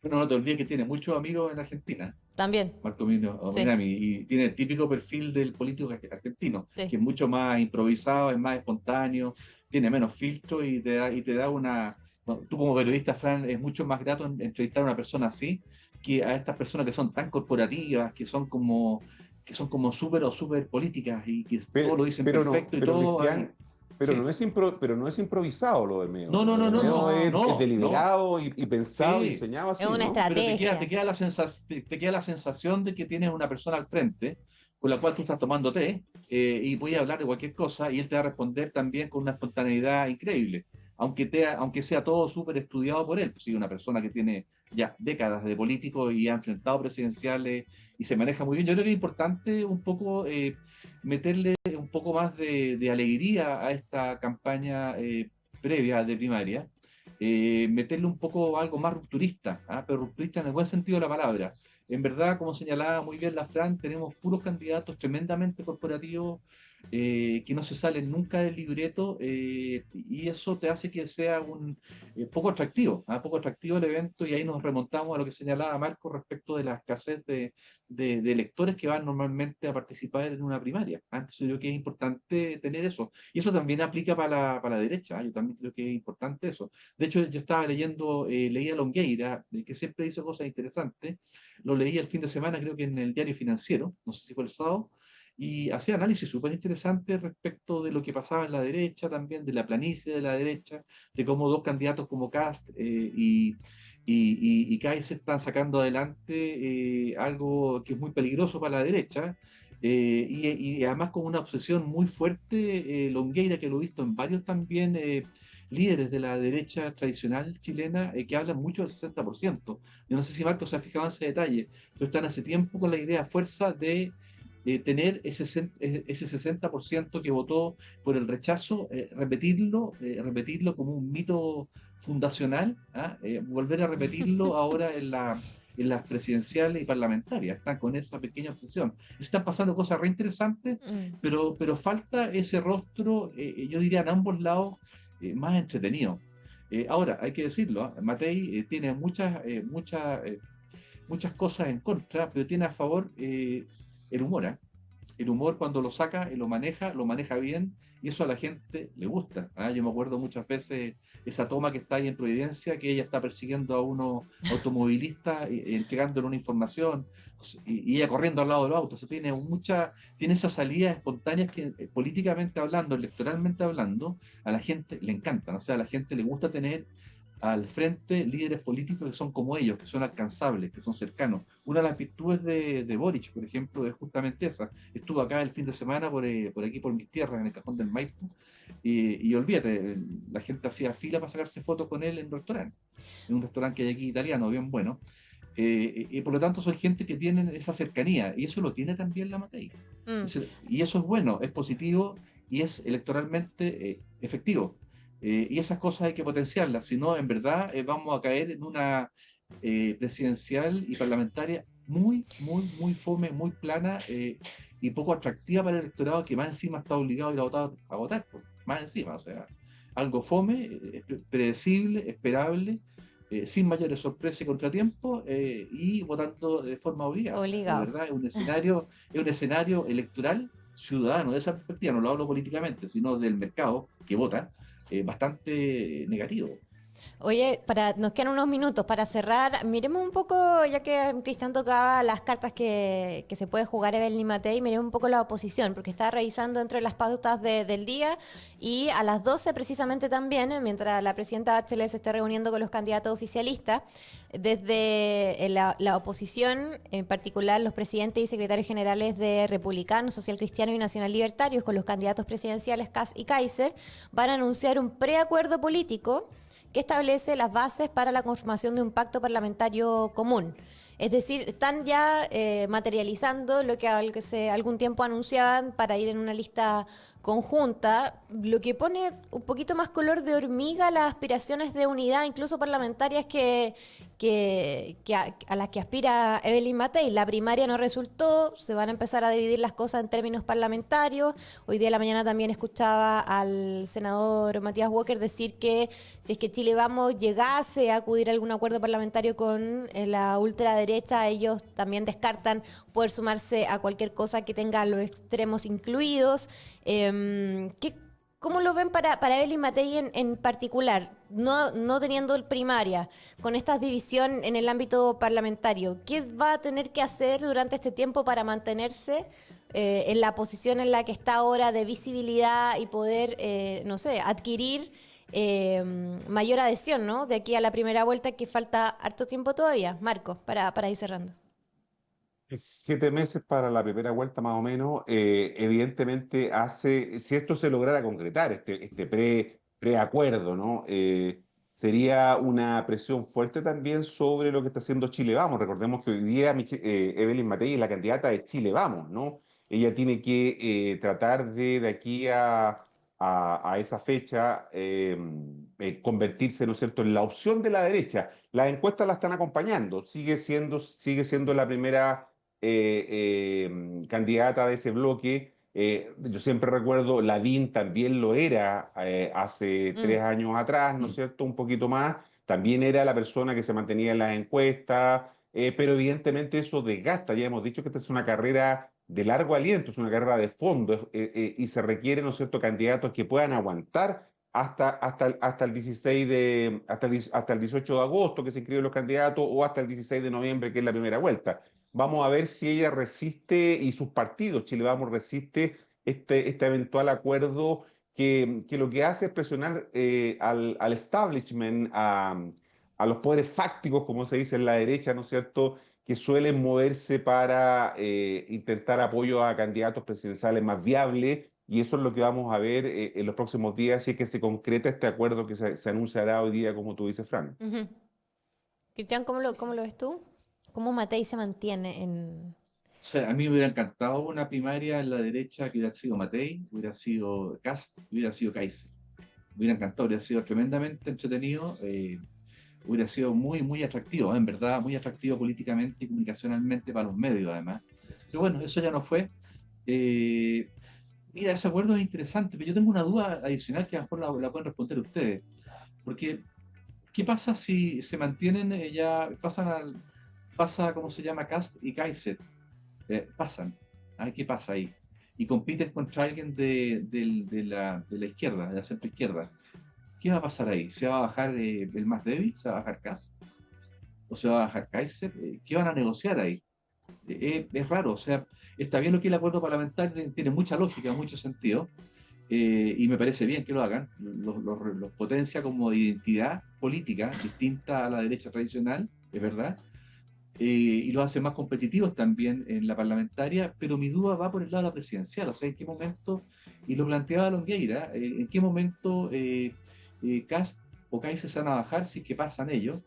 Pero no te olvides que tiene muchos amigos en Argentina, También. Sí. Minami, y tiene el típico perfil del político argentino, Sí. que es mucho más improvisado, es más espontáneo, tiene menos filtro y te da una... Bueno, tú como periodista, Fran, es mucho más grato entrevistar a una persona así que a estas personas que son tan corporativas, que son como súper o súper políticas y que todo lo dicen No, perfecto y pero todo... Cristian, sí. pero no es improvisado lo de Meo. No, no, Lo no, de no, Meo no, es no, no. deliberado y pensado y Sí, diseñado Es así, una ¿no? pero estrategia. te queda la sensación de que tienes una persona al frente con la cual tú estás tomando té y voy a hablar de cualquier cosa y él te va a responder también con una espontaneidad increíble, aunque sea todo súper estudiado por él. Pues sí, una persona que tiene ya décadas de político y ha enfrentado presidenciales y se maneja muy bien. Yo creo que es importante un poco meterle un poco más de alegría a esta campaña previa de primaria, meterle un poco algo más rupturista, ¿ah? Pero rupturista en el buen sentido de la palabra. En verdad, como señalaba muy bien la Fran, tenemos puros candidatos tremendamente corporativos que no se salen nunca del libreto y eso te hace que sea un poco atractivo, ¿ah? Poco atractivo el evento y ahí nos remontamos a lo que señalaba Marco respecto de la escasez de electores que van normalmente a participar en una primaria. Antes yo creo que es importante tener eso. Y eso también aplica para la derecha. ¿Ah? Yo también creo que es importante eso. De hecho, yo estaba leyendo, leía Longueira, que siempre dice cosas interesantes. Lo leí el fin de semana, creo que en el Diario Financiero, no sé si fue el sábado, y hacía análisis súper interesantes respecto de lo que pasaba en la derecha, también de la planicie de la derecha, de cómo dos candidatos como Kast y Kaiser están sacando adelante algo que es muy peligroso para la derecha. Y además con una obsesión muy fuerte, Longueira, que lo he visto en varios también líderes de la derecha tradicional chilena que hablan mucho del 60%. Yo no sé si Marcos se ha fijado en ese detalle, pero están hace tiempo con la idea fuerza de tener ese 60% que votó por el rechazo, repetirlo como un mito fundacional, ¿ah? Volver a repetirlo ahora en las presidenciales y parlamentarias. Están con esa pequeña obsesión. Están pasando cosas re interesantes, Mm. pero falta ese rostro, yo diría en ambos lados, más entretenido. Ahora, hay que decirlo, ¿ah? Matei tiene muchas cosas en contra, pero tiene a favor el humor. ¿Eh? El humor cuando lo saca y lo maneja bien, y eso a la gente le gusta. ¿Ah? Yo me acuerdo muchas veces esa toma que está ahí en Providencia, que ella está persiguiendo a unos automovilistas, entregándole una información, y ella corriendo al lado del auto. O sea, tiene esas salidas espontáneas que políticamente hablando, electoralmente hablando, a la gente le encantan. O sea, a la gente le gusta tener al frente líderes políticos que son como ellos, que son alcanzables, que son cercanos. Una de las virtudes de Boric, por ejemplo, es justamente esa. Estuvo acá el fin de semana por aquí, por mis tierras, en el Cajón del Maipo, y olvídate, la gente hacía fila para sacarse fotos con él en un restaurante que hay aquí italiano, bien bueno. Y por lo tanto son gente que tienen esa cercanía, y eso lo tiene también la Matei. Mm. Y eso es bueno, es positivo y es electoralmente efectivo. Y esas cosas hay que potenciarlas, si no, en verdad vamos a caer en una presidencial y parlamentaria muy, muy, muy fome, muy plana y poco atractiva para el electorado que más encima está obligado a ir a votar pues, más encima, o sea, algo fome, predecible, esperable, sin mayores sorpresas y contratiempos y votando de forma obligada. O sea, de Obligado. verdad es un escenario electoral ciudadano, de esa perspectiva, no lo hablo políticamente, sino del mercado que vota, bastante negativo. Oye, nos quedan unos minutos para cerrar. Miremos un poco, ya que Cristian tocaba las cartas que se puede jugar Evelyn Matei, miremos un poco la oposición, porque estaba revisando entre las pautas del día y a las 12 precisamente también, mientras la presidenta Bachelet se esté reuniendo con los candidatos oficialistas, desde la oposición, en particular los presidentes y secretarios generales de Republicanos, Social Cristiano y Nacional Libertarios, con los candidatos presidenciales Kast y Kaiser, van a anunciar un preacuerdo político que establece las bases para la conformación de un pacto parlamentario común. Es decir, están ya materializando lo que hace algún tiempo anunciaban para ir en una lista conjunta, lo que pone un poquito más color de hormiga a las aspiraciones de unidad, incluso parlamentarias a las que aspira Evelyn Matei. La primaria no resultó, se van a empezar a dividir las cosas en términos parlamentarios. Hoy día de la mañana también escuchaba al senador Matías Walker decir que si es que Chile Vamos llegase a acudir a algún acuerdo parlamentario con la ultraderecha, ellos también descartan poder sumarse a cualquier cosa que tenga los extremos incluidos. ¿Cómo lo ven para Evelyn Matei en particular, no teniendo el primaria, con esta división en el ámbito parlamentario? ¿Qué va a tener que hacer durante este tiempo para mantenerse en la posición en la que está ahora de visibilidad y poder, no sé, adquirir mayor adhesión, ¿no? De aquí a la primera vuelta, que falta harto tiempo todavía. Marco, para ir cerrando. 7 meses para la primera vuelta más o menos. Evidentemente si esto se lograra concretar, este preacuerdo, ¿no? Sería una presión fuerte también sobre lo que está haciendo Chile Vamos. Recordemos que hoy día Evelyn Matei es la candidata de Chile Vamos, ¿no? Ella tiene que tratar de aquí a esa fecha convertirse, ¿no es cierto?, en la opción de la derecha. Las encuestas la están acompañando, sigue siendo la primera candidata de ese bloque. Yo siempre recuerdo, Lavín también lo era hace 3 años atrás, ¿no es cierto? Un poquito más. También era la persona que se mantenía en las encuestas, pero evidentemente eso desgasta. Ya hemos dicho que esta es una carrera de largo aliento, es una carrera de fondo, y se requieren, ¿no es cierto?, candidatos que puedan aguantar hasta el 16 hasta el 18 de agosto, que se inscriben los candidatos, o hasta el 16 de noviembre, que es la primera vuelta. Vamos a ver si ella resiste y sus partidos, Chile Vamos, resiste este eventual acuerdo que lo que hace es presionar al establishment, a los poderes fácticos, como se dice en la derecha, ¿no es cierto?, que suelen moverse para intentar apoyo a candidatos presidenciales más viables, y eso es lo que vamos a ver en los próximos días, si es que se concreta este acuerdo que se anunciará hoy día, como tú dices, Fran. Uh-huh. Cristian, ¿cómo lo ves tú? ¿Cómo Matei se mantiene en...? O sea, a mí me hubiera encantado una primaria en la derecha que hubiera sido Matei, hubiera sido Kast, hubiera sido Kaiser. Me hubiera encantado, hubiera sido tremendamente entretenido, hubiera sido muy, muy atractivo, en verdad, muy atractivo políticamente y comunicacionalmente para los medios, además. Pero bueno, eso ya no fue. Mira, ese acuerdo es interesante, pero yo tengo una duda adicional que a lo mejor la pueden responder ustedes. Porque, ¿qué pasa si se mantienen pasa, ¿cómo se llama? Kast y Kaiser. Pasan. ¿Qué pasa ahí? Y compiten contra alguien de la izquierda, de la centroizquierda. ¿Qué va a pasar ahí? ¿Se va a bajar el más débil? ¿Se va a bajar Kast? ¿O se va a bajar Kaiser? ¿Qué van a negociar ahí? Es raro, o sea, está bien lo que es el acuerdo parlamentario, tiene mucha lógica, mucho sentido, y me parece bien que lo hagan, los potencia como identidad política distinta a la derecha tradicional, es verdad, y los hace más competitivos también en la parlamentaria, pero mi duda va por el lado de la presidencial, o sea, en qué momento, y lo planteaba Longueira, en qué momento Kast o Kaiser se van a bajar si es que pasan ellos,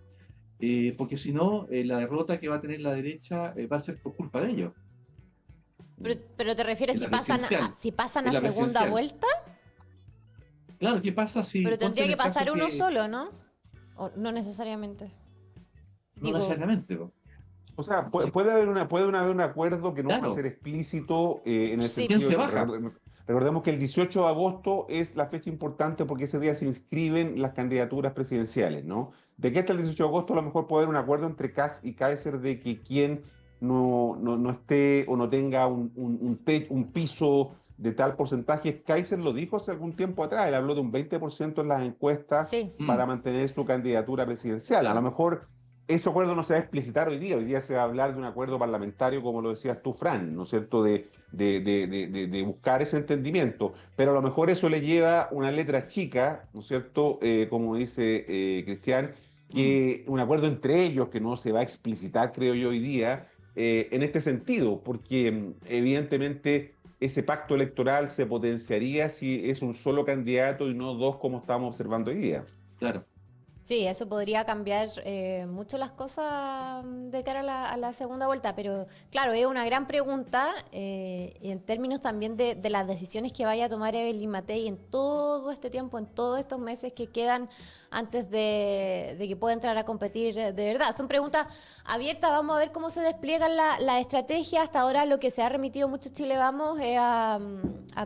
porque si no, la derrota que va a tener la derecha va a ser por culpa de ellos. Pero te refieres si pasan a segunda vuelta. Claro, ¿qué pasa si...? Pero tendría que pasar uno solo, ¿no? O no necesariamente. No necesariamente, ¿no? O sea, puede haber un acuerdo que no va a ser explícito en el sentido... ¿Quién se baja? Recordemos que el 18 de agosto es la fecha importante porque ese día se inscriben las candidaturas presidenciales, ¿no? De que hasta el 18 de agosto a lo mejor puede haber un acuerdo entre Kast y Kaiser de que quien no esté o no tenga un piso de tal porcentaje. Kaiser lo dijo hace algún tiempo atrás, él habló de un 20% en las encuestas para mantener su candidatura presidencial. A lo mejor ese acuerdo no se va a explicitar hoy día se va a hablar de un acuerdo parlamentario, como lo decías tú, Fran, ¿no es cierto?, de buscar ese entendimiento, pero a lo mejor eso le lleva una letra chica, ¿no es cierto?, como dice Cristian, que un acuerdo entre ellos que no se va a explicitar, creo yo, hoy día, en este sentido, porque evidentemente ese pacto electoral se potenciaría si es un solo candidato y no dos como estamos observando hoy día. Claro. Sí, eso podría cambiar mucho las cosas de cara a la segunda vuelta, pero claro, es una gran pregunta en términos también de las decisiones que vaya a tomar Evelyn Matei en todo este tiempo, en todos estos meses que quedan antes de que pueda entrar a competir de verdad. Son preguntas abiertas, vamos a ver cómo se despliegan la estrategia. Hasta ahora lo que se ha remitido mucho Chile Vamos es a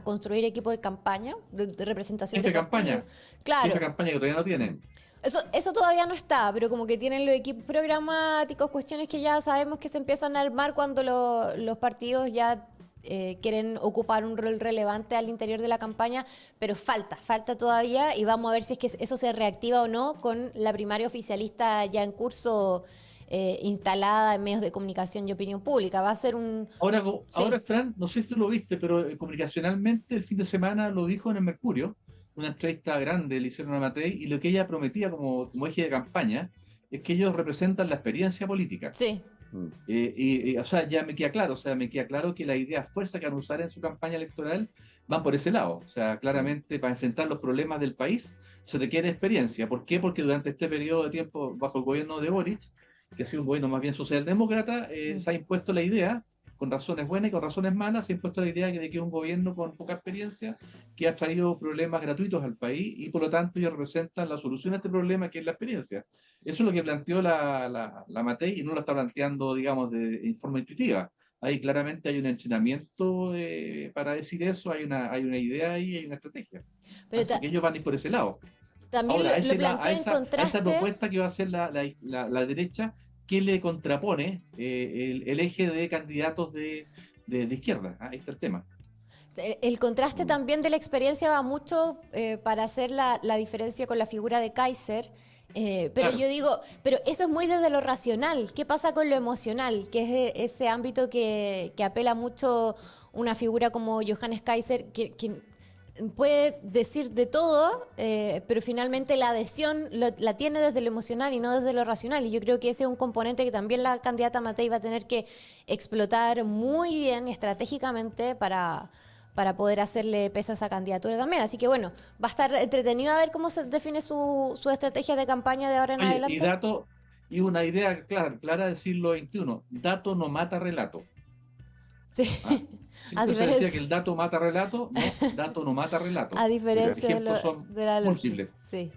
construir equipos de campaña, de representación de campaña. Claro. Esa campaña que todavía no tienen. Eso todavía no está, pero como que tienen los equipos programáticos, cuestiones que ya sabemos que se empiezan a armar cuando los partidos ya quieren ocupar un rol relevante al interior de la campaña, pero falta todavía, y vamos a ver si es que eso se reactiva o no con la primaria oficialista ya en curso, instalada en medios de comunicación y opinión pública. Va a ser un... Ahora, Fran, no sé si tú lo viste, pero comunicacionalmente el fin de semana lo dijo en el Mercurio, una entrevista grande le hicieron a Matei, y lo que ella prometía como eje de campaña es que ellos representan la experiencia política. Sí. O sea, ya me queda claro que las ideas fuerza que van a usar en su campaña electoral van por ese lado. O sea, claramente para enfrentar los problemas del país se requiere experiencia. ¿Por qué? Porque durante este periodo de tiempo bajo el gobierno de Boric, que ha sido un gobierno más bien socialdemócrata, se ha impuesto la idea, con razones buenas y con razones malas, se ha impuesto la idea de que es un gobierno con poca experiencia que ha traído problemas gratuitos al país y por lo tanto ellos representan la solución a este problema, que es la experiencia. Eso es lo que planteó la Matei, y no lo está planteando, digamos, en forma intuitiva. Ahí claramente hay un entrenamiento para decir eso, hay una idea y hay una estrategia. Pero así que ellos van a ir por ese lado. También ahora, a esa propuesta que va a hacer la derecha, que le contrapone el eje de candidatos de izquierda. Ahí está el tema. El contraste también de la experiencia va mucho para hacer la diferencia con la figura de Kaiser. Pero claro, yo digo, pero eso es muy desde lo racional. ¿Qué pasa con lo emocional? Que es ese ámbito que apela mucho una figura como Johannes Kaiser, que puede decir de todo, pero finalmente la adhesión la tiene desde lo emocional y no desde lo racional. Y yo creo que ese es un componente que también la candidata Matei va a tener que explotar muy bien estratégicamente para poder hacerle peso a esa candidatura también. Así que bueno, va a estar entretenido a ver cómo se define su estrategia de campaña de ahora en adelante. Y una idea clara del siglo XXI: dato no mata relato. Sí. Se decía que el dato mata relato, no, dato no mata relato. A diferencia de la lógica. Sí,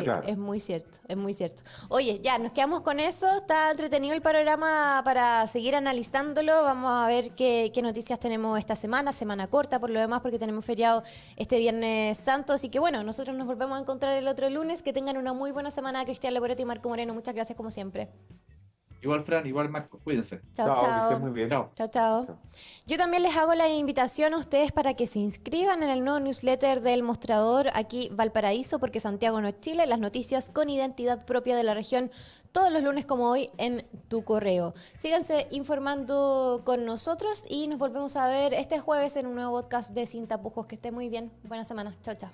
claro, es muy cierto, es muy cierto. Oye, ya, nos quedamos con eso, está entretenido el panorama para seguir analizándolo. Vamos a ver qué noticias tenemos esta semana corta por lo demás, porque tenemos feriado este Viernes Santo, así que bueno, nosotros nos volvemos a encontrar el otro lunes. Que tengan una muy buena semana, Cristian Leporato y Marco Moreno. Muchas gracias como siempre. Igual Fran, igual Marco, cuídense. Chao. Que estén muy bien. Chao. Yo también les hago la invitación a ustedes para que se inscriban en el nuevo newsletter del Mostrador, aquí Valparaíso, porque Santiago no es Chile. Las noticias con identidad propia de la región, todos los lunes como hoy en tu correo. Síganse informando con nosotros y nos volvemos a ver este jueves en un nuevo podcast de Sin Tapujos. Que esté muy bien. Buena semana. Chao.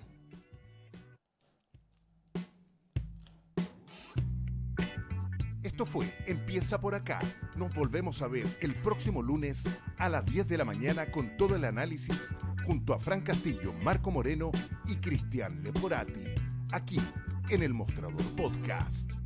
Esto fue Empieza por acá. Nos volvemos a ver el próximo lunes a las 10 de la mañana con todo el análisis junto a Fran Castillo, Marco Moreno y Cristian Leporati, aquí en el Mostrador Podcast.